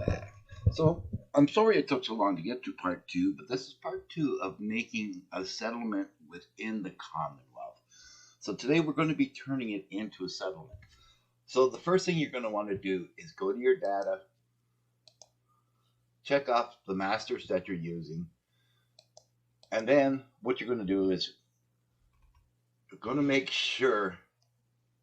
back. So I'm sorry it took so long to get to part two, but this is part two of making a settlement within the Commonwealth. So today we're going to be turning it into a settlement. So the first thing you're going to want to do is go to your data, check off the masters that you're using, and then what you're going to do is you're going to make sure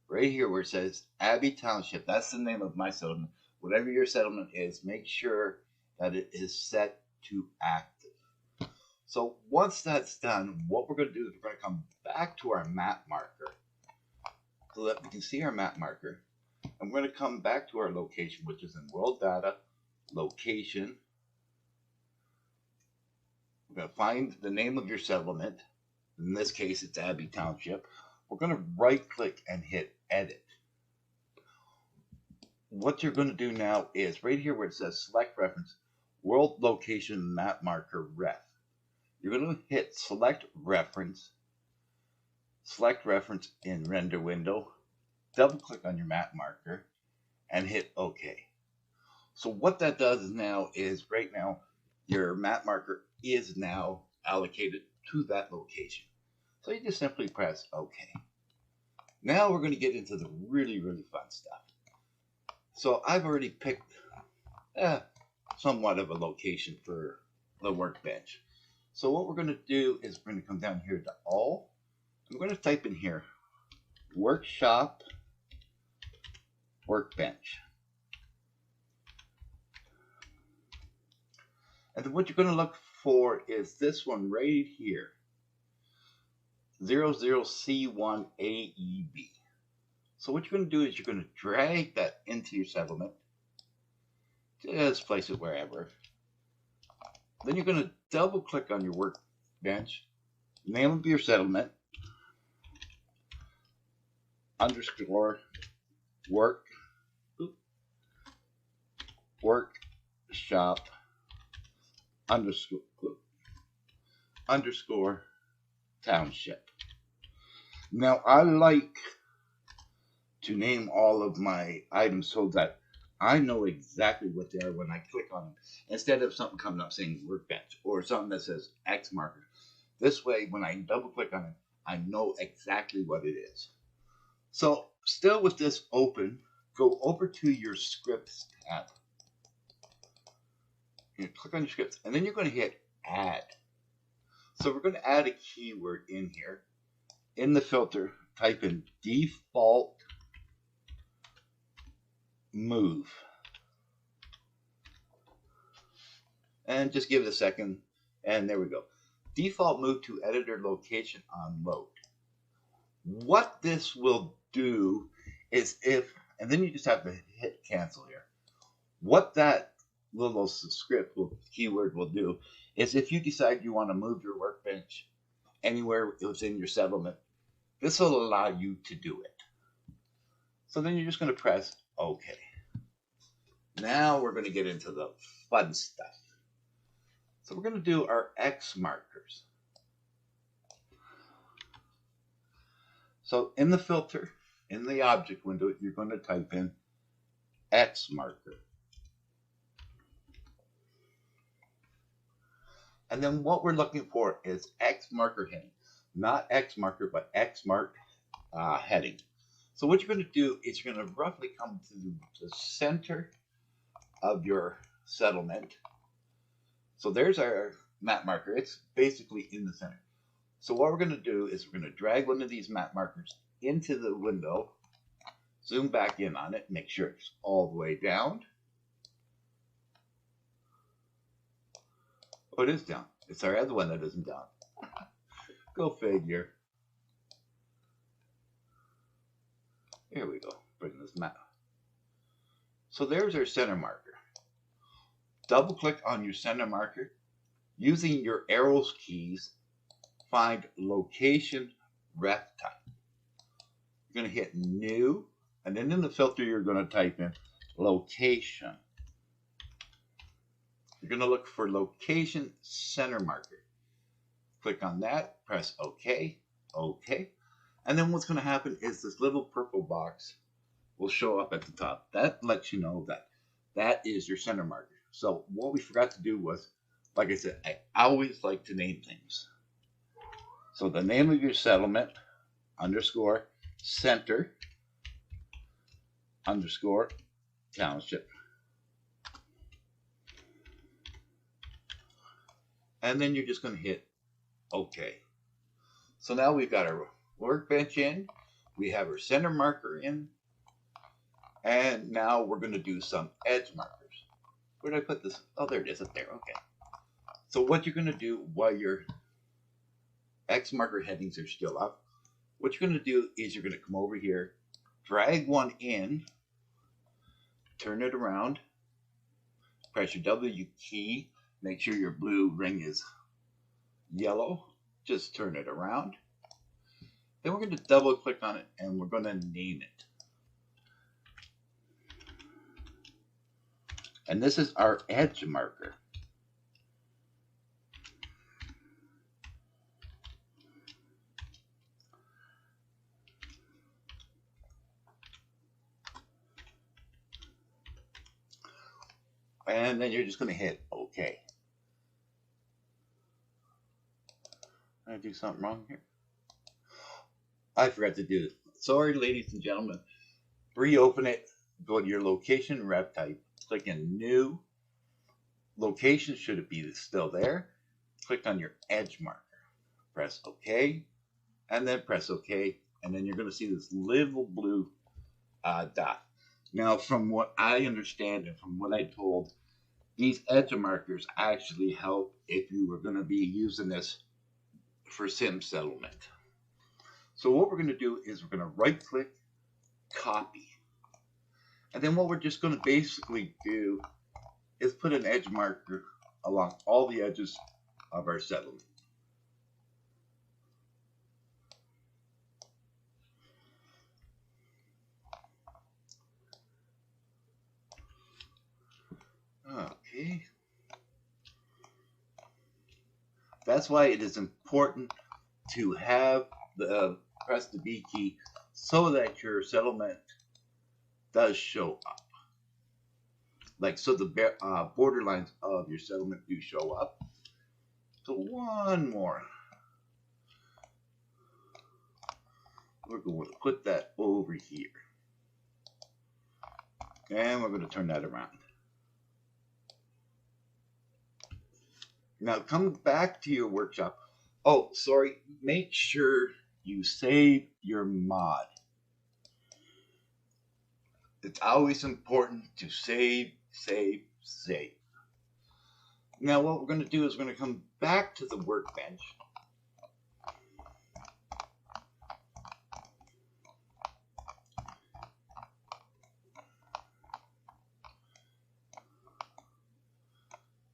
right here where it says Abbey Township, that's the name of my settlement. Whatever your settlement is, make sure that it is set to active. So once that's done, what we're going to do is we're going to come back to our map marker so that we can see our map marker. And we're going to come back to our location, which is in World Data, Location. We're going to find the name of your settlement. In this case, it's Abbey Township. We're going to right click and hit Edit. What you're going to do now is right here where it says Select Reference, World Location Map Marker Ref. You're going to hit Select Reference in Render Window, double click on your map marker, and hit OK. So what that does now is right now your map marker is now allocated to that location. So you just simply press OK. Now we're going to get into the really fun stuff. So I've already picked somewhat of a location for the workbench. So what we're going to do is we're going to come down here to All. I'm going to type in here Workshop Workbench. And then what you're going to look for is this one right here, 00C1AEB. So what you're going to do is you're going to drag that into your settlement. Just place it wherever. Then you're going to double click on your workbench, name of your settlement, underscore workshop underscore township. Now I like to name all of my items so that I know exactly what they are when I click on them, instead of something coming up saying workbench or something that says X marker. This way, when I double click on it, I know exactly what it is. So still with this open, go over to your scripts tab. You click on your scripts, and then you're going to hit add. So we're going to add a keyword in here. In the filter, type in default move. And just give it a second, and there we go. Default move to editor location on load. What this will do is and then you just have to hit cancel here. What that little keyword will do is if you decide you want to move your workbench anywhere within your settlement, this will allow you to do it. So then you're just going to press OK. Now we're going to get into the fun stuff. So we're going to do our X markers. So in the filter, in the object window, you're going to type in X marker. And then what we're looking for is X marker heading. Not X marker, but X mark heading. So what you're going to do is you're going to roughly come to the center of your settlement. So there's our map marker. It's basically in the center. So what we're going to do is we're going to drag one of these map markers into the window, zoom back in on it, make sure it's all the way down. Oh, it is down. It's our other one that isn't down. Go figure. Here we go. Bring this map. So there's our center marker. Double click on your center marker. Using your arrows keys, find location ref type. You're going to hit new, and then in the filter you're going to type in location. You're going to look for location center marker. Click on that, press OK, OK. And then what's going to happen is this little purple box will show up at the top. That lets you know that that is your center marker. So what we forgot to do was, like I said, I always like to name things. So the name of your settlement underscore center underscore township. And then you're just going to hit OK. So now we've got our workbench in, we have our center marker in, and now we're going to do some edge markers. Where did I put this? Oh, there it is up there. Okay. So what you're going to do while your X marker headings are still up, what you're going to do is you're going to come over here, drag one in, turn it around, press your W key, make sure your blue ring is yellow, just turn it around. Then we're going to double click on it and we're going to name it. And this is our edge marker. And then you're just going to hit OK. Did I do something wrong here? I forgot to do it. Sorry, ladies and gentlemen. Reopen it. Go to your location rep type. Click in New. Location, should it be still there? Click on your edge marker. Press OK. And then press OK. And then you're going to see this little blue dot. Now, from what I understand and from what I told, these edge markers actually help if you were going to be using this for sim settlement. So what we're going to do is we're going to right click, copy. And then what we're just going to basically do is put an edge marker along all the edges of our settlement. Okay. That's why it is important to have the press the B key so that your settlement does show up. Like, so the border lines of your settlement do show up. So one more. We're going to put that over here. And we're going to turn that around. Now come back to your workshop. Oh, sorry. Make sure you save your mod. It's always important to save, save, save. Now what we're going to do is we're going to come back to the workbench.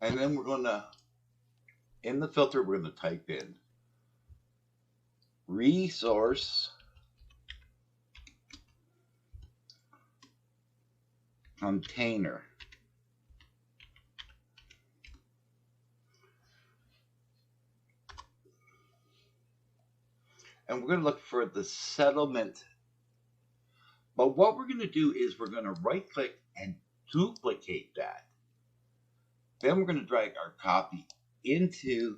And then we're going to, in the filter, we're going to type in resource container. And we're going to look for the settlement. But what we're going to do is we're going to right click and duplicate that. Then we're going to drag our copy into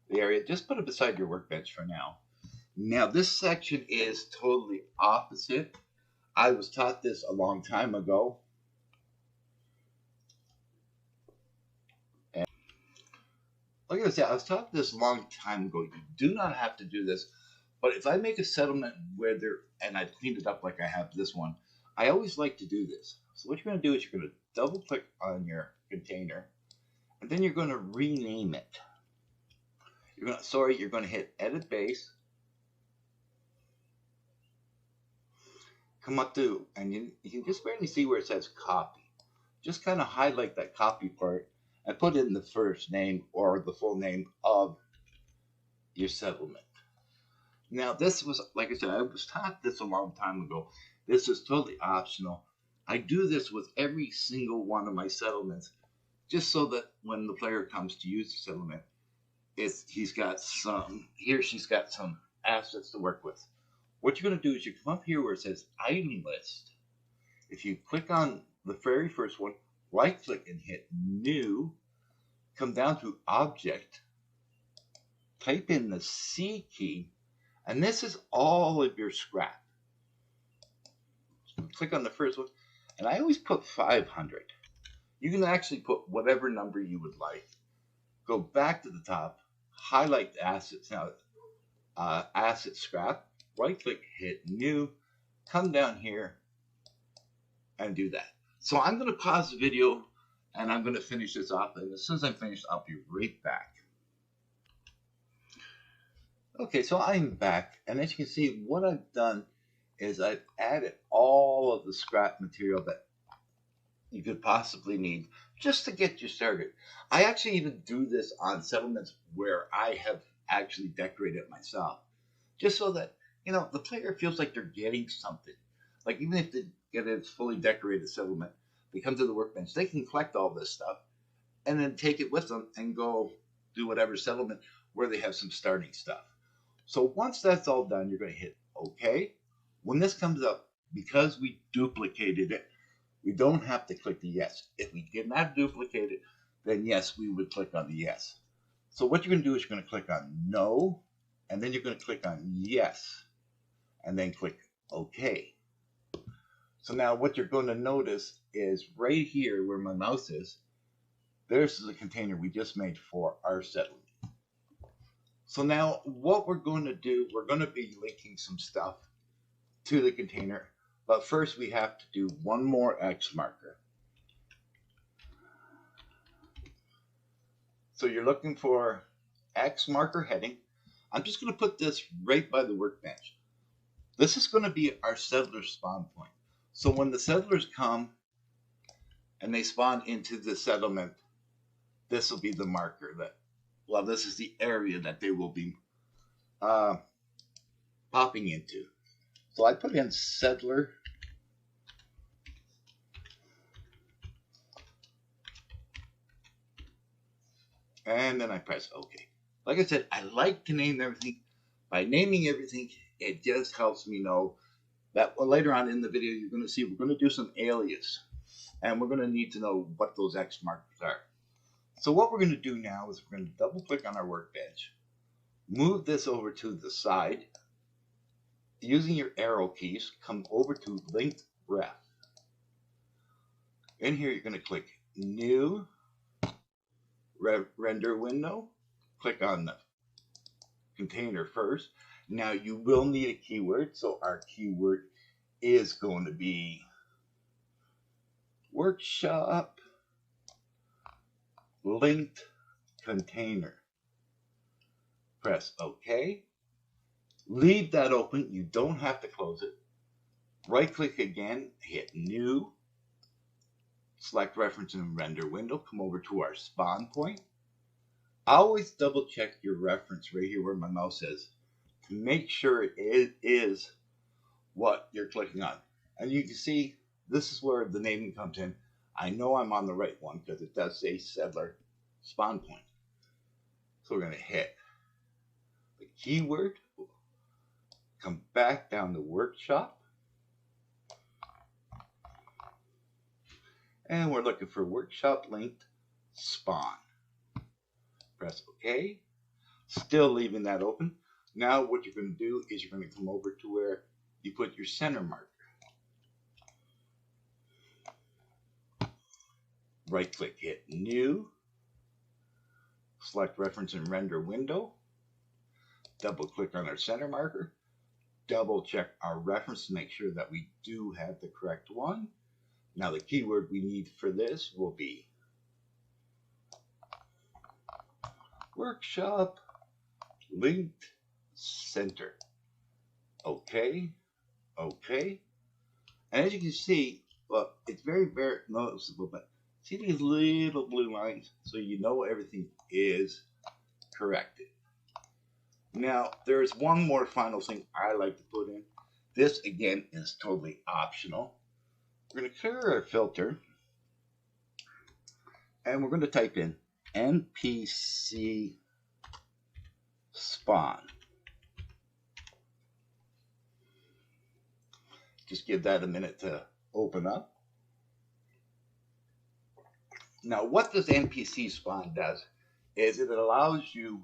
the area. Just put it beside your workbench for now. Now this section is totally opposite. I was taught this a long time ago. And like I said, I was taught this a long time ago. You do not have to do this. But if I make a settlement where and I've cleaned it up like I have this one, I always like to do this. So what you're going to do is you're going to double click on your container, and then you're going to rename it. You're going to hit Edit Base. Come up to, and you can just barely see where it says copy. Just kind of highlight that copy part and put in the first name or the full name of your settlement. Now this was, like I said, I was taught this a long time ago. This is totally optional. I do this with every single one of my settlements, just so that when the player comes to use the settlement, he's got some, he or she's got some assets to work with. What you're going to do is you come up here where it says item list. If you click on the very first one, right click and hit New, come down to Object, type in the C key, and this is all of your scrap. So click on the first one, and I always put 500. You can actually put whatever number you would like. Go back to the top, highlight the assets. Now, asset scrap, right click, hit New, come down here and do that. So I'm going to pause the video and I'm going to finish this off. And as soon as I'm finished, I'll be right back. Okay, so I'm back. And as you can see, what I've done is I've added all of the scrap material that you could possibly need just to get you started. I actually even do this on settlements where I have actually decorated myself, just so that, you know, the player feels like they're getting something. Like, even if they get a fully decorated settlement, they come to the workbench, they can collect all this stuff and then take it with them and go do whatever settlement where they have some starting stuff. So once that's all done, you're going to hit OK. When this comes up, because we duplicated it, we don't have to click the yes. If we did not duplicate it, then yes, we would click on the yes. So what you're going to do is you're going to click on no, and then you're going to click on yes, and then click OK. So now what you're going to notice is right here where my mouse is, there's the container we just made for our settlement. So now what we're going to do, we're going to be linking some stuff to the container, but first we have to do one more X marker. So you're looking for X marker heading. I'm just going to put this right by the workbench. This is going to be our settler spawn point. So when the settlers come and they spawn into the settlement, this will be the marker that, well, this is the area that they will be popping into. So I put in settler. And then I press OK. Like I said, I like to name everything. By naming everything, it just helps me know that later on in the video, you're going to see we're going to do some alias. And we're going to need to know what those X markers are. So what we're going to do now is we're going to double click on our workbench. Move this over to the side. Using your arrow keys, come over to linked ref. In here, you're going to click New, Render Window. Click on the container first. Now, you will need a keyword, so our keyword is going to be Workshop Linked Container. Press OK. Leave that open. You don't have to close it. Right click again, hit New, select Reference and Render Window, come over to our spawn point. Always double check your reference right here where my mouse is to make sure it is what you're clicking on. And you can see this is where the naming comes in. I know I'm on the right one because it does say settler spawn point. So we're going to hit the keyword. Come back down to workshop. And we're looking for workshop linked spawn. Press OK. Still leaving that open. Now what you're going to do is you're going to come over to where you put your center marker. Right click, hit New. Select Reference and Render Window. Double click on our center marker. Double check our reference to make sure that we do have the correct one. Now the keyword we need for this will be Workshop Linked Center. OK. OK. And as you can see, well, it's very, very noticeable, but see these little blue lines? So you know everything is corrected. Now, there's one more final thing I like to put in. This, again, is totally optional. We're going to clear our filter. And we're going to type in NPC spawn. Just give that a minute to open up. Now, what this NPC spawn does is it allows you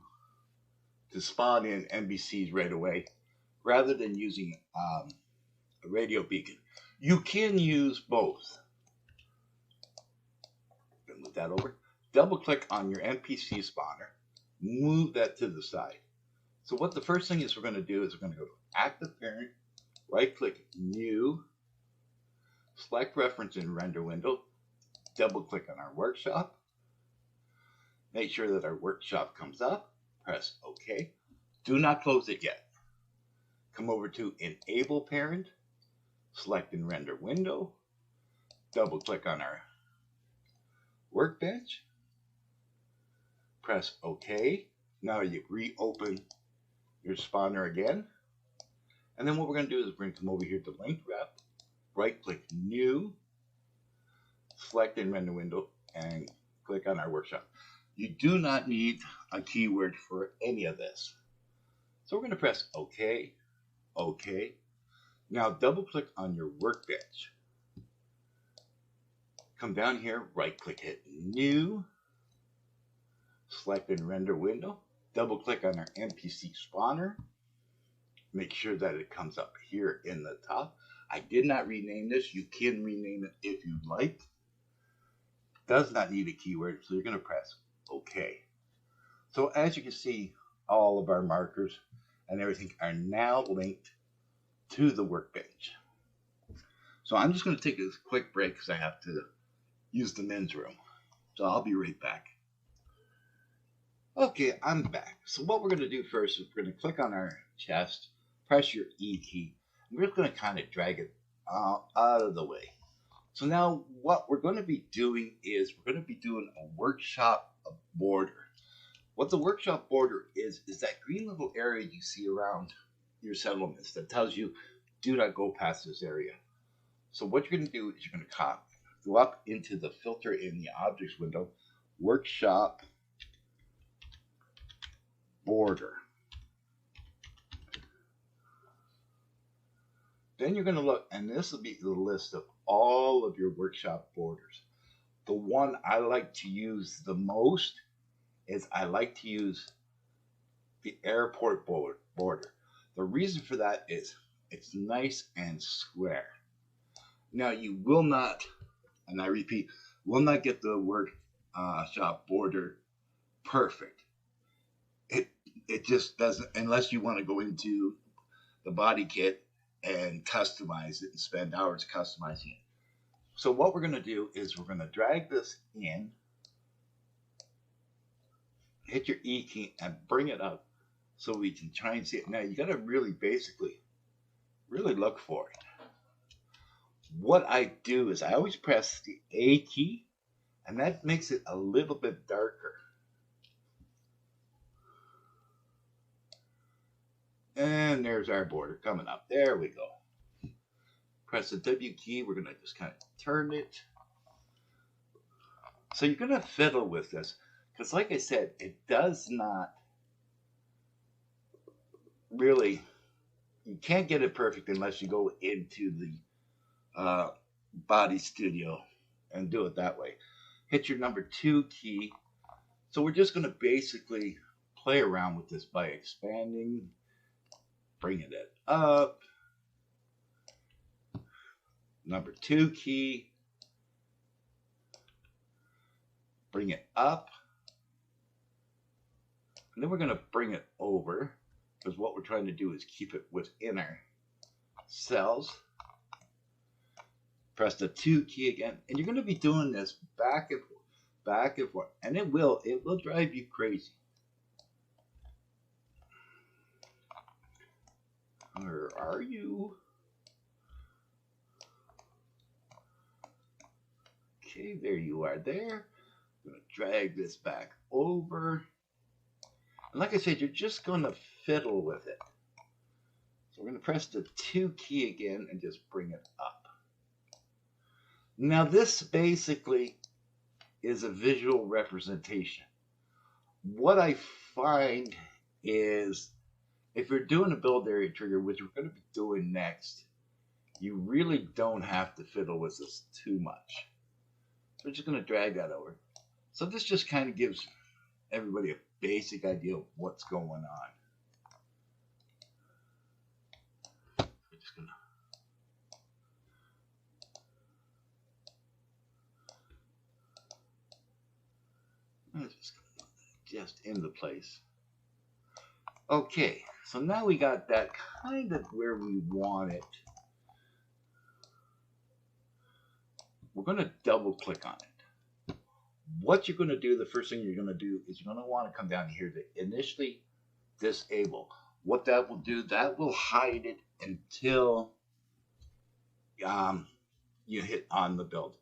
to spawn in NPCs right away rather than using a radio beacon. You can use both. Move that over. Double click on your NPC spawner. Move that to the side. So what the first thing is we're going to do is we're going to go to Active Parent, right click New, select Reference in Render Window, double click on our workshop, make sure that our workshop comes up, press OK. Do not close it yet. Come over to Enable Parent, select in Render Window, double click on our workbench, press OK. Now you reopen your spawner again. And then what we're going to do is we're going to come over here to Link Wrap, right click New, select in Render Window, and click on our workshop. You do not need a keyword for any of this. So we're going to press OK, OK. Now double click on your workbench. Come down here, right click, hit New, select in Render Window, double click on our NPC spawner. Make sure that it comes up here in the top. I did not rename this. You can rename it if you'd like. Does not need a keyword, so you're going to press OK. So as you can see, all of our markers and everything are now linked to the workbench. So I'm just going to take a quick break because I have to use the men's room. So I'll be right back. Okay, I'm back. So what we're going to do first is we're going to click on our chest, press your E key, and we're just going to kind of drag it out of the way. So now what we're going to be doing is we're going to be doing a workshop border. What the workshop border is that green little area you see around your settlements that tells you do not go past this area. So what you're going to do is you're going to go up into the filter in the objects window, workshop border. Then you're going to look, and this will be the list of all of your workshop borders. The one I like to use the most is I like to use the airport border. The reason for that is it's nice and square. Now you will not, and I repeat, will not get the workshop border perfect. It just doesn't, unless you want to go into the body kit and customize it and spend hours customizing it. So what we're going to do is we're going to drag this in, hit your E key and bring it up so we can try and see it. Now you got to really look for it. What I do is I always press the A key, and that makes it a little bit darker. And there's our border coming up. There we go. Press the W key. We're going to just kind of turn it. So you're going to fiddle with this. Because like I said, it does not really, you can't get it perfect unless you go into the body studio and do it that way. Hit your number 2 key. So we're just going to basically play around with this by expanding, bringing it up. Number 2 key. Bring it up. And then we're going to bring it over, because what we're trying to do is keep it within our cells. Press the 2 key again, and you're going to be doing this back and forth, and it will drive you crazy. Where are you? Okay, there you are there. I'm going to drag this back over. And like I said, you're just going to fiddle with it. So we're going to press the 2 key again and just bring it up. Now this basically is a visual representation. What I find is if you're doing a build area trigger, which we're going to be doing next, you really don't have to fiddle with this too much. we're just going to drag that over. So this just kind of gives everybody a basic idea of what's going on. We're just going to just into place. Okay, so now we got that kind of where we want it. We're going to double click on it. What you're going to do, the first thing you're going to do is you're going to want to come down here to initially disable. What that will do, that will hide it until you hit on the build.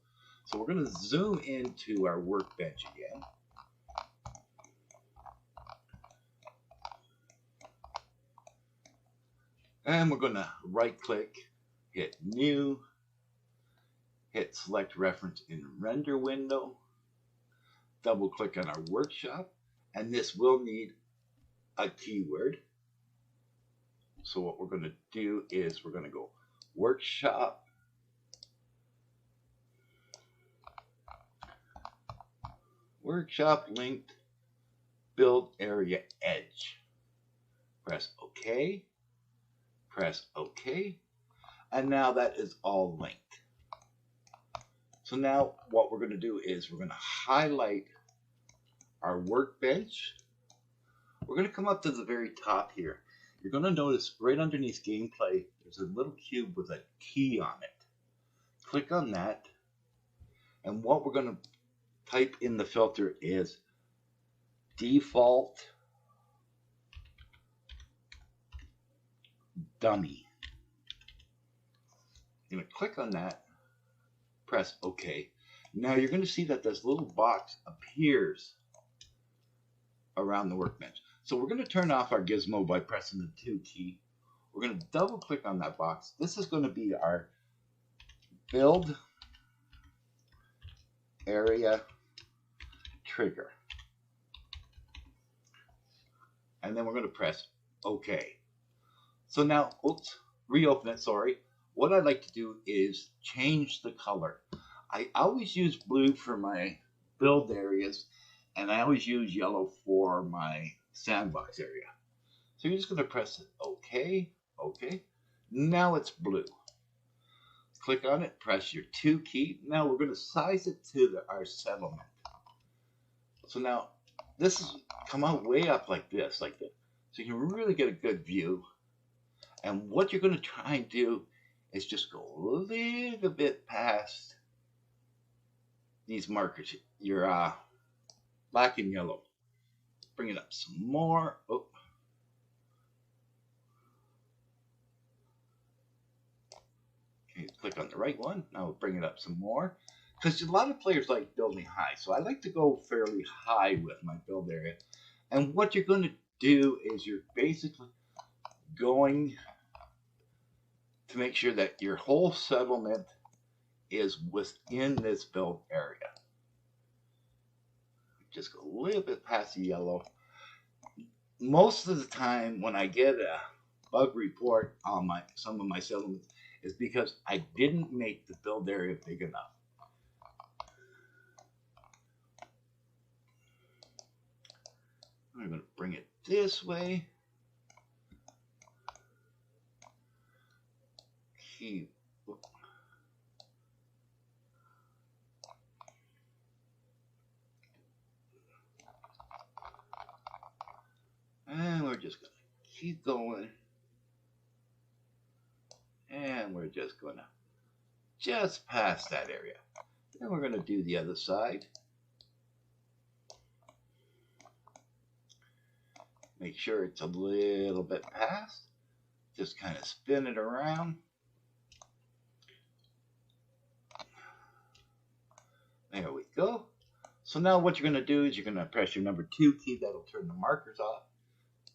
So we're going to zoom into our workbench again. And we're going to right click, hit new, hit select reference in render window, double click on our workshop, and this will need a keyword. So what we're going to do is we're going to go workshop, workshop linked build area edge. Press OK. Press OK. And now that is all linked. So now what we're going to do is we're going to highlight our workbench. We're going to come up to the very top here. You're going to notice right underneath gameplay, there's a little cube with a key on it. Click on that. And what we're going to type in the filter is default dummy. You're going to click on that, press OK. Now you're going to see that this little box appears around the workbench. So we're going to turn off our gizmo by pressing the 2 key. We're going to double click on that box. This is going to be our build area trigger. And then we're going to press OK. So now, oops, reopen it, sorry. What I'd like to do is change the color. I always use blue for my build areas, and I always use yellow for my sandbox area. So you're just going to press OK, OK. Now it's blue. Click on it, press your 2 key. Now we're going to size it to our settlement. So now this is come out way up like this. So you can really get a good view. And what you're going to try and do is just go a little bit past these markers. Your black and yellow. Bring it up some more. Oh. Okay, click on the right one. Now we'll bring it up some more. Because a lot of players like building high. So I like to go fairly high with my build area. And what you're going to do is you're basically going to make sure that your whole settlement is within this build area. Just go a little bit past the yellow. Most of the time when I get a bug report on some of my settlements is because I didn't make the build area big enough. I'm going to bring it this way. Keep. And we're just going to keep going. And we're just going to just pass that area. Then we're going to do the other side. Make sure it's a little bit past. Just kind of spin it around. There we go. So now what you're going to do is you're going to press your number 2 key. That'll turn the markers off.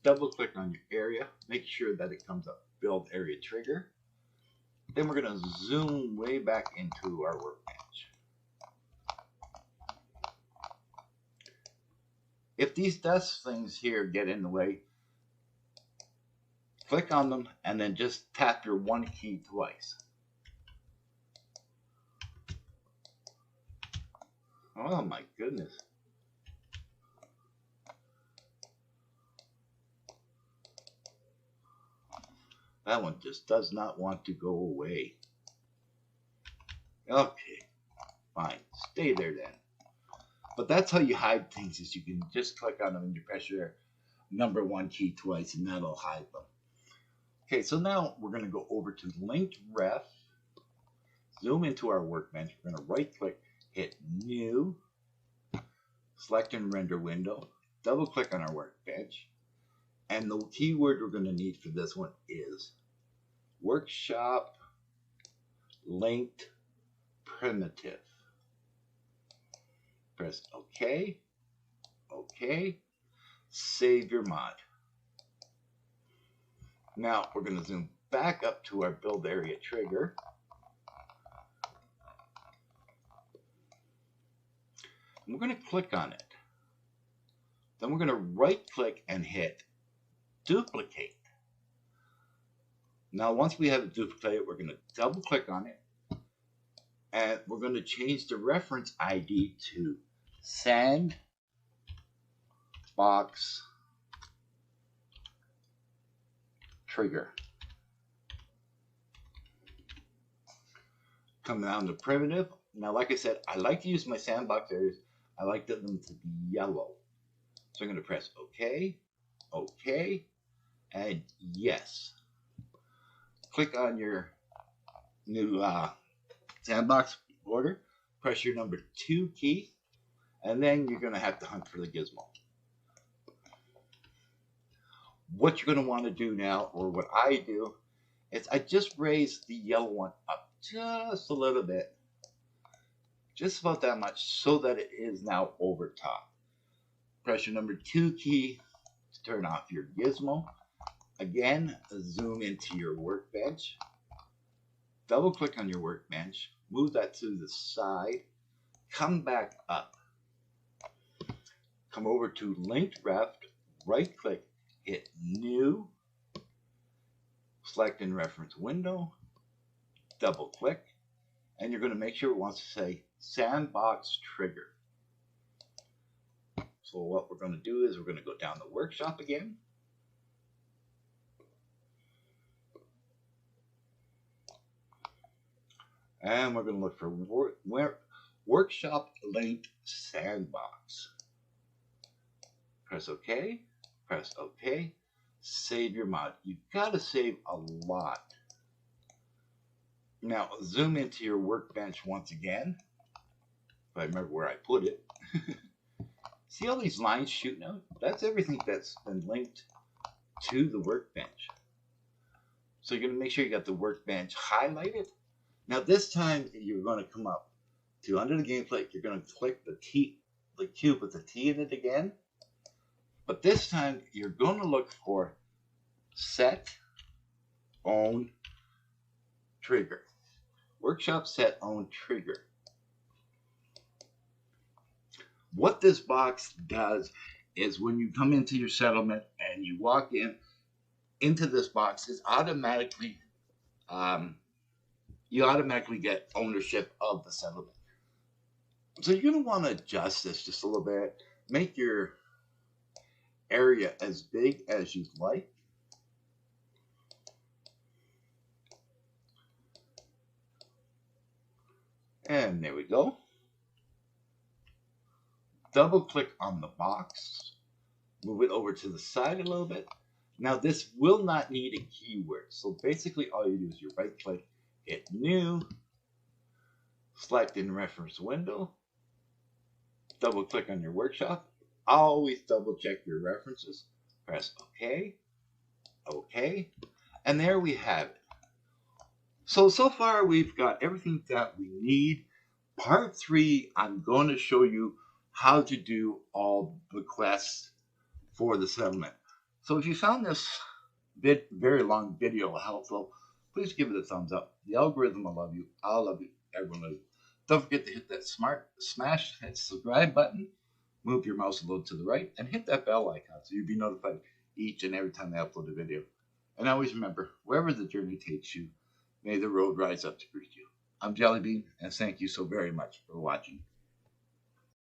Double click on your area. Make sure that it comes up build area trigger. Then we're going to zoom way back into our workbench. If these dust things here get in the way, click on them and then just tap your 1 key twice. Oh my goodness. That one just does not want to go away. Okay, fine. Stay there then. But that's how you hide things, is you can just click on them and you press your number 1 key twice and that'll hide them. Okay, so now we're going to go over to linked ref, zoom into our workbench. We're going to right click, hit new, select and render window, double click on our workbench. And the keyword we're going to need for this one is workshop linked primitive. Press OK, OK, save your mod. Now we're going to zoom back up to our build area trigger. And we're going to click on it. Then we're going to right click and hit duplicate. Now once we have it duplicated, we're going to double click on it. And we're going to change the reference ID to sandbox trigger. Come down to primitive. Now, like I said, I like to use my sandbox areas. I like them to be yellow. So I'm going to press OK, OK, and yes. Click on your new sandbox border. Press your number 2 key, and then you're going to have to hunt for the gizmo. What you're going to want to do now, or what I do, is I just raise the yellow one up just a little bit. Just about that much, so that it is now over top. Press your number 2 key to turn off your gizmo. Again, zoom into your workbench. Double click on your workbench. Move that to the side. Come back up. Come over to linked ref. Right click. Hit new. Select in reference window. Double click. And you're going to make sure it wants to say sandbox trigger. So what we're going to do is we're going to go down the workshop again. And we're going to look for workshop linked sandbox. Press OK. Press OK. Save your mod. You've got to save a lot. Now zoom into your workbench once again. If I remember where I put it. See all these lines shooting out? That's everything that's been linked to the workbench. So you're going to make sure you got the workbench highlighted. Now this time you're going to come up to under the game plate. You're going to click the cube with the T in it again. But this time you're going to look for set own trigger. Workshop set own trigger. What this box does is when you come into your settlement and you walk into this box, it's automatically you automatically get ownership of the settlement. So you're going to want to adjust this just a little bit. Make your area as big as you'd like. And there we go. Double click on the box. Move it over to the side a little bit. Now this will not need a keyword. So basically all you do is you right click, hit new, select in reference window, double click on your workshop. Always double check your references. Press OK, OK, and there we have it. So far we've got everything that we need. Part 3, I'm going to show you how to do all the quests for the settlement. So if you found this very long video helpful, please give it a thumbs up. The algorithm will love you. I'll love you. Everyone loves you. Don't forget to hit that smash that subscribe button. Move your mouse a little to the right and hit that bell icon so you'll be notified each and every time I upload a video. And always remember, wherever the journey takes you, may the road rise up to greet you. I'm Jellybean, and thank you so very much for watching.